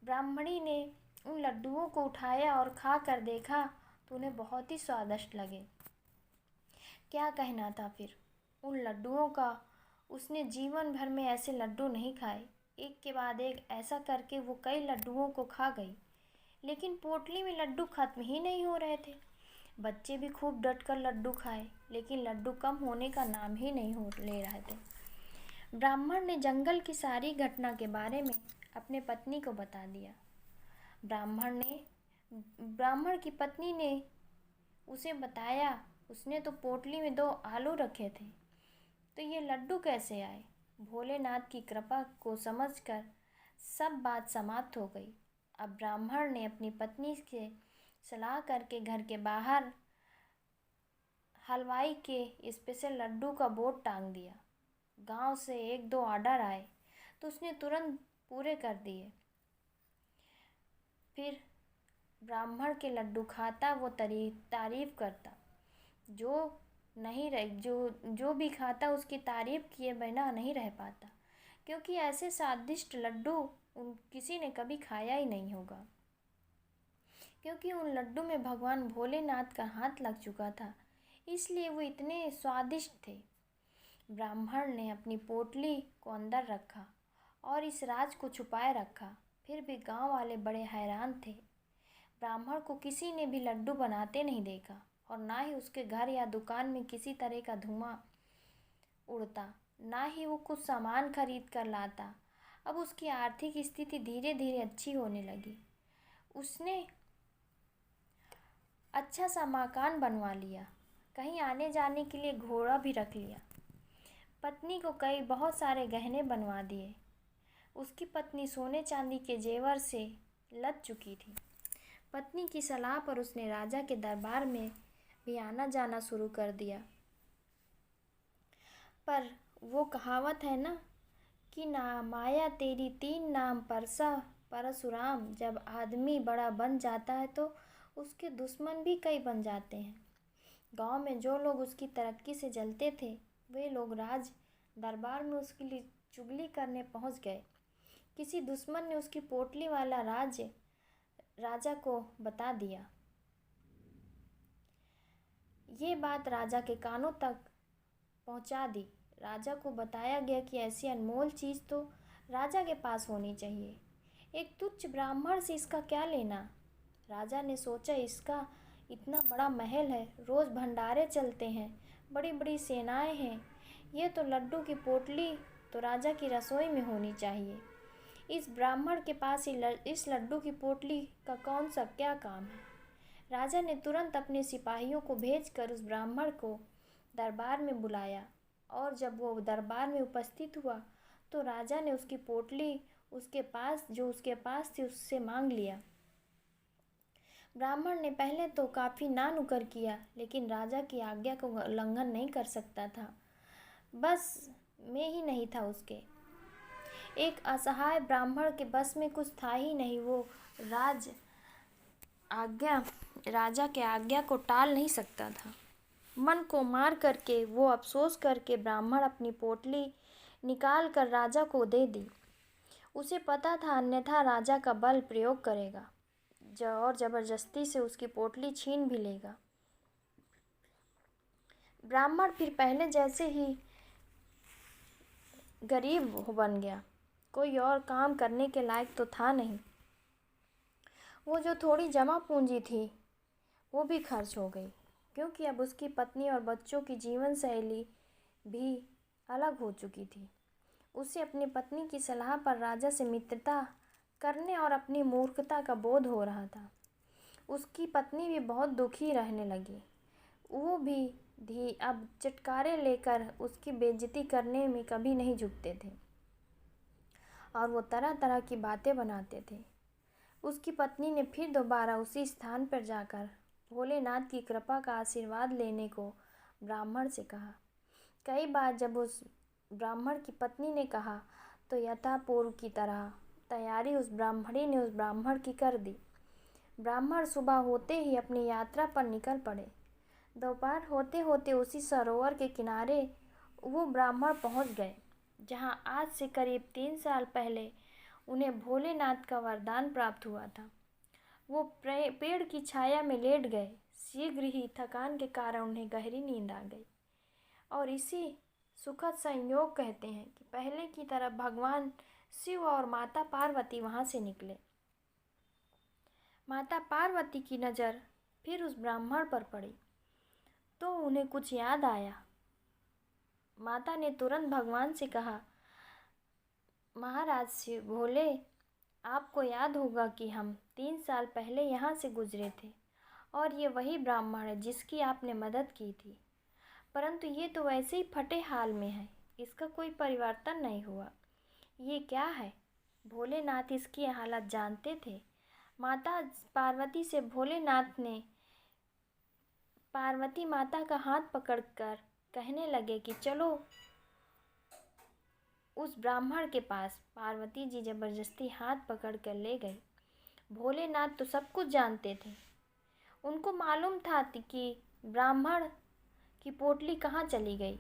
A: ब्राह्मणी ने उन लड्डुओं को उठाया और खा कर देखा तो उन्हें बहुत ही स्वादिष्ट लगे। क्या कहना था फिर उन लड्डुओं का। उसने जीवन भर में ऐसे लड्डू नहीं खाए। एक के बाद एक ऐसा करके वो कई लड्डुओं को खा गई, लेकिन पोटली में लड्डू खत्म ही नहीं हो रहे थे। बच्चे भी खूब डट कर लड्डू खाए, लेकिन लड्डू कम होने का नाम ही नहीं ले रहे थे। ब्राह्मण ने जंगल की सारी घटना के बारे में अपने पत्नी को बता दिया। ब्राह्मण की पत्नी ने उसे बताया, उसने तो पोटली में 2 आलू रखे थे, तो ये लड्डू कैसे आए? भोलेनाथ की कृपा को समझकर सब बात समाप्त हो गई। अब ब्राह्मण ने अपनी पत्नी से सलाह करके घर के बाहर हलवाई के स्पेशल लड्डू का बोर्ड टांग दिया। गांव से 1-2 ऑर्डर आए तो उसने तुरंत पूरे कर दिए। फिर ब्राह्मण के लड्डू खाता वो तारीफ करता। जो भी खाता उसकी तारीफ किए बिना नहीं रह पाता, क्योंकि ऐसे स्वादिष्ट लड्डू किसी ने कभी खाया ही नहीं होगा। क्योंकि उन लड्डू में भगवान भोलेनाथ का हाथ लग चुका था, इसलिए वो इतने स्वादिष्ट थे। ब्राह्मण ने अपनी पोटली को अंदर रखा और इस राज को छुपाए रखा। फिर भी गांव वाले बड़े हैरान थे। ब्राह्मण को किसी ने भी लड्डू बनाते नहीं देखा और ना ही उसके घर या दुकान में किसी तरह का धुआं उड़ता, ना ही वो कुछ सामान खरीद कर लाता। अब उसकी आर्थिक स्थिति धीरे धीरे अच्छी होने लगी। उसने अच्छा सा मकान बनवा लिया, कहीं आने जाने के लिए घोड़ा भी रख लिया। पत्नी को बहुत सारे गहने बनवा दिए। उसकी पत्नी सोने चांदी के जेवर से लद चुकी थी। पत्नी की सलाह पर उसने राजा के दरबार में भी आना जाना शुरू कर दिया। पर वो कहावत है ना कि ना माया तेरी 3 नाम परसा परशुराम। जब आदमी बड़ा बन जाता है तो उसके दुश्मन भी कई बन जाते हैं। गांव में जो लोग उसकी तरक्की से जलते थे, वे लोग राज दरबार में उसके लिए चुगली करने पहुंच गए। किसी दुश्मन ने उसकी पोटली वाला राजा को बता दिया। ये बात राजा के कानों तक पहुंचा दी। राजा को बताया गया कि ऐसी अनमोल चीज़ तो राजा के पास होनी चाहिए, एक तुच्छ ब्राह्मण से इसका क्या लेना। राजा ने सोचा, इसका इतना बड़ा महल है, रोज़ भंडारे चलते हैं, बड़ी बड़ी सेनाएं हैं, ये तो लड्डू की पोटली तो राजा की रसोई में होनी चाहिए। इस ब्राह्मण के पास इस लड्डू की पोटली का कौन सा क्या काम है। राजा ने तुरंत अपने सिपाहियों को भेजकर उस ब्राह्मण को दरबार में बुलाया, और जब वो दरबार में उपस्थित हुआ तो राजा ने उसकी पोटली उसके पास थी उससे मांग लिया। ब्राह्मण ने पहले तो काफ़ी ना नुकर किया, लेकिन राजा की आज्ञा को उल्लंघन नहीं कर सकता था। बस में ही नहीं था उसके। एक असहाय ब्राह्मण के बस में कुछ था ही नहीं। वो राजा के आज्ञा को टाल नहीं सकता था। मन को मार करके वो अफसोस करके ब्राह्मण अपनी पोटली निकाल कर राजा को दे दी। उसे पता था अन्यथा राजा का बल प्रयोग करेगा और जबरदस्ती से उसकी पोटली छीन भी लेगा। ब्राह्मण फिर पहले जैसे ही गरीब बन गया। कोई और काम करने के लायक तो था नहीं। वो जो थोड़ी जमा पूंजी थी वो भी खर्च हो गई, क्योंकि अब उसकी पत्नी और बच्चों की जीवन शैली भी अलग हो चुकी थी। उसे अपनी पत्नी की सलाह पर राजा से मित्रता करने और अपनी मूर्खता का बोध हो रहा था। उसकी पत्नी भी बहुत दुखी रहने लगी। वो भी अब चटकारे लेकर उसकी बेइज्जती करने में कभी नहीं झुकते थे और वो तरह तरह की बातें बनाते थे। उसकी पत्नी ने फिर दोबारा उसी स्थान पर जाकर भोलेनाथ की कृपा का आशीर्वाद लेने को ब्राह्मण से कहा। कई बार जब उस ब्राह्मण की पत्नी ने कहा तो यथापूर्व की तरह तैयारी उस ब्राह्मणी ने उस ब्राह्मण की कर दी। ब्राह्मण सुबह होते ही अपनी यात्रा पर निकल पड़े। दोपहर होते होते उसी सरोवर के किनारे वो ब्राह्मण पहुंच गए, जहां आज से करीब 3 साल पहले उन्हें भोलेनाथ का वरदान प्राप्त हुआ था। वो पेड़ की छाया में लेट गए। शीघ्र ही थकान के कारण उन्हें गहरी नींद आ गई और इसी सुखद संयोग कहते हैं कि पहले की तरह भगवान शिव और माता पार्वती वहां से निकले। माता पार्वती की नज़र फिर उस ब्राह्मण पर पड़ी तो उन्हें कुछ याद आया। माता ने तुरंत भगवान से कहा, महाराज शिव भोले, आपको याद होगा कि हम 3 साल पहले यहाँ से गुजरे थे और ये वही ब्राह्मण है जिसकी आपने मदद की थी, परंतु ये तो वैसे ही फटे हाल में है, इसका कोई परिवर्तन नहीं हुआ। ये क्या है? भोलेनाथ इसकी हालत जानते थे। माता पार्वती से भोलेनाथ ने पार्वती माता का हाथ पकड़कर कहने लगे कि चलो उस ब्राह्मण के पास। पार्वती जी जबरदस्ती हाथ पकड़कर ले गई। भोलेनाथ तो सब कुछ जानते थे। उनको मालूम था कि ब्राह्मण की पोटली कहाँ चली गई।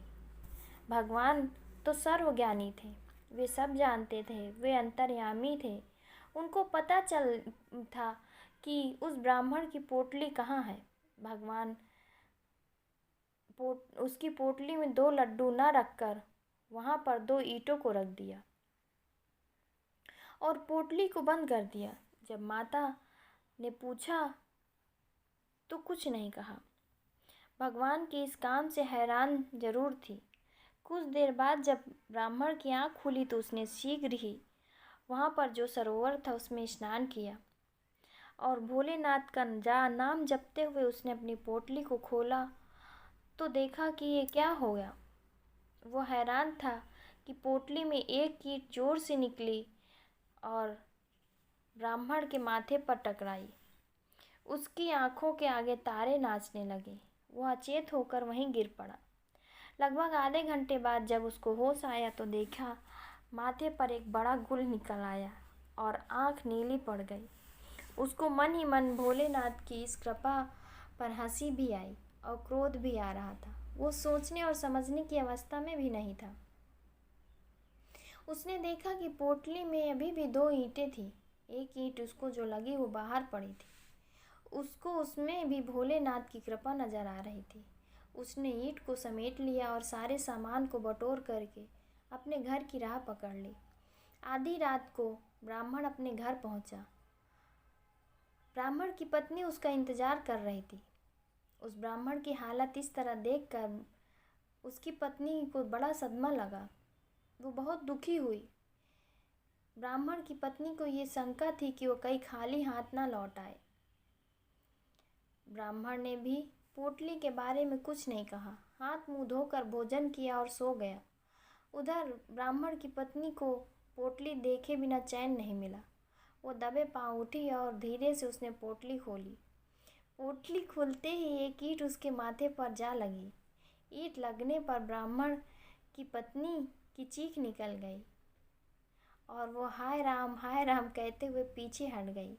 A: भगवान तो सर्वज्ञानी थे, वे सब जानते थे, वे अंतर्यामी थे। उनको पता चल था कि उस ब्राह्मण की पोटली कहाँ है। भगवान उसकी पोटली में 2 लड्डू न रखकर वहाँ पर 2 ईंटों को रख दिया और पोटली को बंद कर दिया। जब माता ने पूछा तो कुछ नहीं कहा। भगवान के इस काम से हैरान जरूर थी। कुछ देर बाद जब ब्राह्मण की आँख खुली तो उसने शीघ्र ही वहाँ पर जो सरोवर था उसमें स्नान किया और भोलेनाथ का नाम जपते हुए उसने अपनी पोटली को खोला तो देखा कि ये क्या हो गया। वो हैरान था कि पोटली में एक कीट जोर से निकली और ब्राह्मण के माथे पर टकराई। उसकी आंखों के आगे तारे नाचने लगे। वो अचेत होकर वहीं गिर पड़ा। लगभग आधे घंटे बाद जब उसको होश आया तो देखा माथे पर एक बड़ा गुल निकल आया और आंख नीली पड़ गई। उसको मन ही मन भोलेनाथ की इस कृपा पर हंसी भी आई और क्रोध भी आ रहा था। वो सोचने और समझने की अवस्था में भी नहीं था। उसने देखा कि पोटली में अभी भी 2 ईंटें थी। एक ईंट उसको जो लगी वो बाहर पड़ी थी। उसको उसमें भी भोलेनाथ की कृपा नजर आ रही थी। उसने ईंट को समेट लिया और सारे सामान को बटोर करके अपने घर की राह पकड़ ली। आधी रात को ब्राह्मण अपने घर पहुंचा। ब्राह्मण की पत्नी उसका इंतजार कर रही थी। उस ब्राह्मण की हालत इस तरह देखकर उसकी पत्नी को बड़ा सदमा लगा। वो बहुत दुखी हुई। ब्राह्मण की पत्नी को ये शंका थी कि वो कहीं खाली हाथ ना लौट आए। ब्राह्मण ने भी पोटली के बारे में कुछ नहीं कहा। हाथ मुंह धोकर भोजन किया और सो गया। उधर ब्राह्मण की पत्नी को पोटली देखे बिना चैन नहीं मिला। वो दबे पांव उठी और धीरे से उसने पोटली खोली। पोटली खुलते ही एक ईंट उसके माथे पर जा लगी। ईंट लगने पर ब्राह्मण की पत्नी की चीख निकल गई और वो हाय राम कहते हुए पीछे हट गई।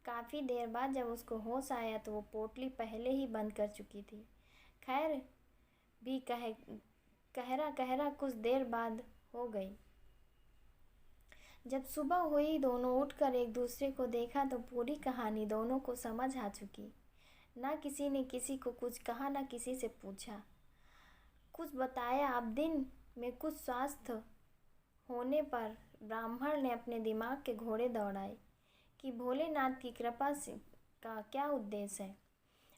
A: काफ़ी देर बाद जब उसको होश आया तो वो पोटली पहले ही बंद कर चुकी थी। खैर भी कहरा कहरा कुछ देर बाद हो गई। जब सुबह हुई दोनों उठकर एक दूसरे को देखा तो पूरी कहानी दोनों को समझ आ चुकी। ना किसी ने किसी को कुछ कहा, ना किसी से पूछा कुछ बताया। अब दिन में कुछ स्वस्थ होने पर ब्राह्मण ने अपने दिमाग के घोड़े दौड़ाए कि भोलेनाथ की कृपा से का क्या उद्देश्य है।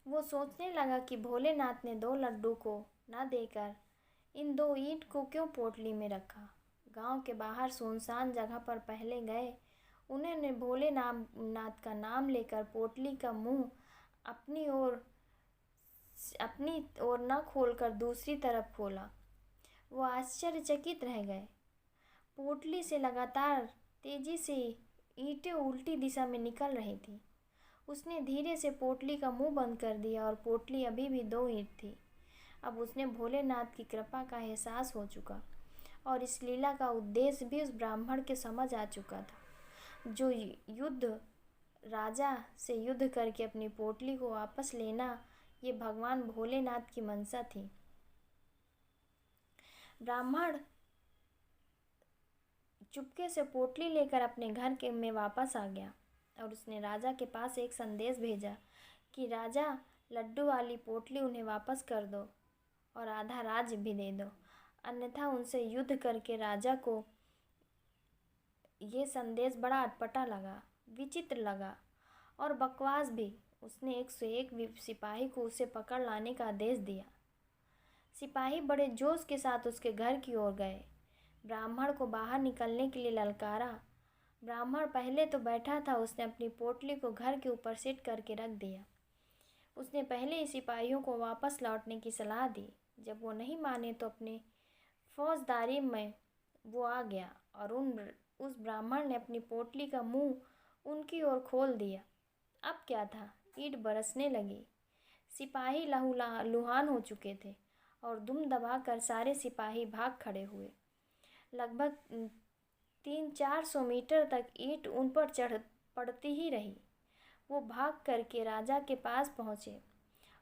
A: वो सोचने लगा कि भोलेनाथ ने 2 लड्डू को न देकर इन 2 ईंट को क्यों पोटली में रखा। गांव के बाहर सुनसान जगह पर पहले गए। उन्होंने भोलेनाथ का नाम लेकर पोटली का मुंह अपनी ओर न खोलकर दूसरी तरफ खोला। वो आश्चर्यचकित रह गए। पोटली से लगातार तेजी से ईंटें उल्टी दिशा में निकल रही थी। उसने धीरे से पोटली का मुंह बंद कर दिया और पोटली अभी भी 2 ईंट थी। अब उसने भोलेनाथ की कृपा का एहसास हो चुका और इस लीला का उद्देश्य भी उस ब्राह्मण के समझ आ चुका था। जो राजा से युद्ध करके अपनी पोटली को वापस लेना, ये भगवान भोलेनाथ की मंशा थी। ब्राह्मण चुपके से पोटली लेकर अपने घर में वापस आ गया और उसने राजा के पास एक संदेश भेजा कि राजा, लड्डू वाली पोटली उन्हें वापस कर दो और आधा राज्य भी दे दो, अन्यथा उनसे युद्ध करके। राजा को ये संदेश बड़ा अटपटा लगा, विचित्र लगा और बकवास भी। उसने 101 सिपाही को उसे पकड़ लाने का आदेश दिया। सिपाही बड़े जोश के साथ उसके घर की ओर गए। ब्राह्मण को बाहर निकलने के लिए ललकारा। ब्राह्मण पहले तो बैठा था, उसने अपनी पोटली को घर के ऊपर सेट करके रख दिया। उसने पहले ही सिपाहियों को वापस लौटने की सलाह दी। जब वो नहीं माने तो अपने फौजदारी में वो आ गया और उस ब्राह्मण ने अपनी पोटली का मुंह उनकी ओर खोल दिया। अब क्या था, ईंट बरसने लगी। सिपाही लहूलुहान हो चुके थे और दुम दबाकर सारे सिपाही भाग खड़े हुए। लगभग 300-400 मीटर तक ईंट उन पर चढ़ पड़ती ही रही। वो भाग करके राजा के पास पहुँचे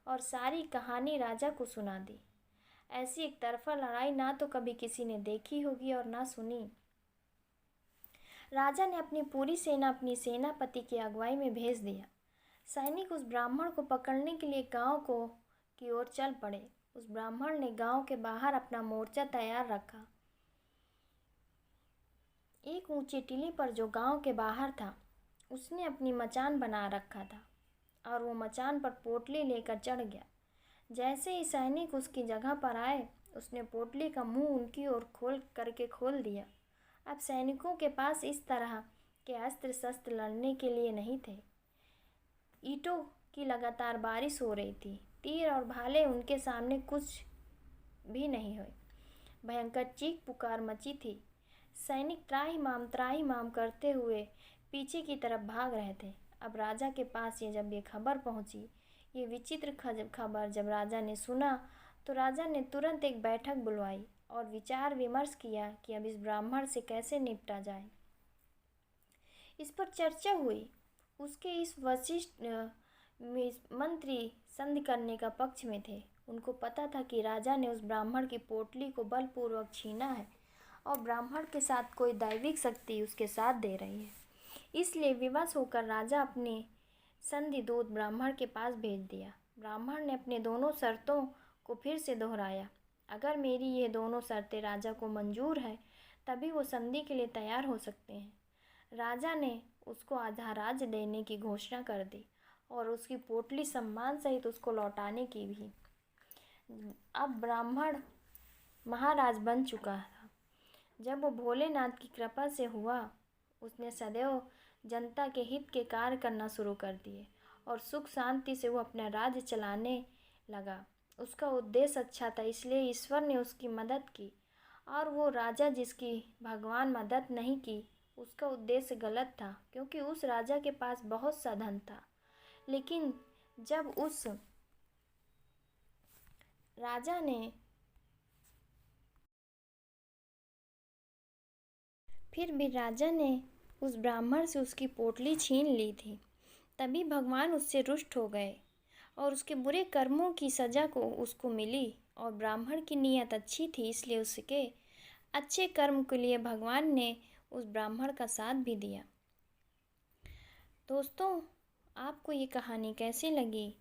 A: और सारी कहानी राजा को सुना दी। ऐसी एक तरफा लड़ाई ना तो कभी किसी ने देखी होगी और ना सुनी। राजा ने अपनी पूरी सेना अपनी सेनापति की अगुवाई में भेज दिया। सैनिक उस ब्राह्मण को पकड़ने के लिए गांव की ओर चल पड़े। उस ब्राह्मण ने गांव के बाहर अपना मोर्चा तैयार रखा। एक ऊंची टीली पर जो गांव के बाहर था, उसने अपनी मचान बना रखा था और वो मचान पर पोटली लेकर चढ़ गया। जैसे ही सैनिक उसकी जगह पर आए, उसने पोटली का मुंह उनकी ओर खोल दिया। अब सैनिकों के पास इस तरह के अस्त्र शस्त्र लड़ने के लिए नहीं थे। ईंटों की लगातार बारिश हो रही थी। तीर और भाले उनके सामने कुछ भी नहीं हुए। भयंकर चीख पुकार मची थी। सैनिक त्राहिमाम करते हुए पीछे की तरफ भाग रहे थे। अब राजा के पास जब ये खबर पहुंची, ये विचित्र खबर जब राजा ने सुना, तो राजा ने तुरंत एक बैठक बुलवाई और विचार विमर्श किया कि अब इस ब्राह्मण से कैसे निपटा जाए। इस पर चर्चा हुई। उसके इस वशिष्ठ मंत्री संधि करने का पक्ष में थे। उनको पता था कि राजा ने उस ब्राह्मण की पोटली को बलपूर्वक छीना है और ब्राह्मण के साथ कोई दैविक शक्ति उसके साथ दे रही है। इसलिए विवश होकर राजा अपने संधि दूत ब्राह्मण के पास भेज दिया। ब्राह्मण ने अपने दोनों शर्तों को फिर से दोहराया। अगर मेरी ये दोनों शर्तें राजा को मंजूर है, तभी वो संधि के लिए तैयार हो सकते हैं। राजा ने उसको आधा राज्य देने की घोषणा कर दी और उसकी पोटली सम्मान सहित उसको लौटाने की भी। अब ब्राह्मण महाराज बन चुका था। जब वो भोलेनाथ की कृपा से हुआ, उसने सदैव जनता के हित के कार्य करना शुरू कर दिए और सुख शांति से वो अपना राज्य चलाने लगा। उसका उद्देश्य अच्छा था, इसलिए ईश्वर ने उसकी मदद की। और वो राजा जिसकी भगवान मदद नहीं की, उसका उद्देश्य गलत था, क्योंकि उस राजा के पास बहुत सा धन था, लेकिन जब उस राजा ने फिर भी राजा ने उस ब्राह्मण से उसकी पोटली छीन ली थी। तभी भगवान उससे रुष्ट हो गए और उसके बुरे कर्मों की सज़ा को उसको मिली। और ब्राह्मण की नीयत अच्छी थी, इसलिए उसके अच्छे कर्म के लिए भगवान ने उस ब्राह्मण का साथ भी दिया। दोस्तों, आपको ये कहानी कैसी लगी?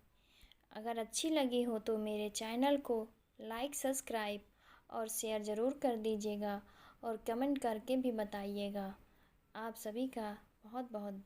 A: अगर अच्छी लगी हो तो मेरे चैनल को लाइक, सब्सक्राइब और शेयर ज़रूर कर दीजिएगा और कमेंट करके भी बताइएगा। आप सभी का बहुत बहुत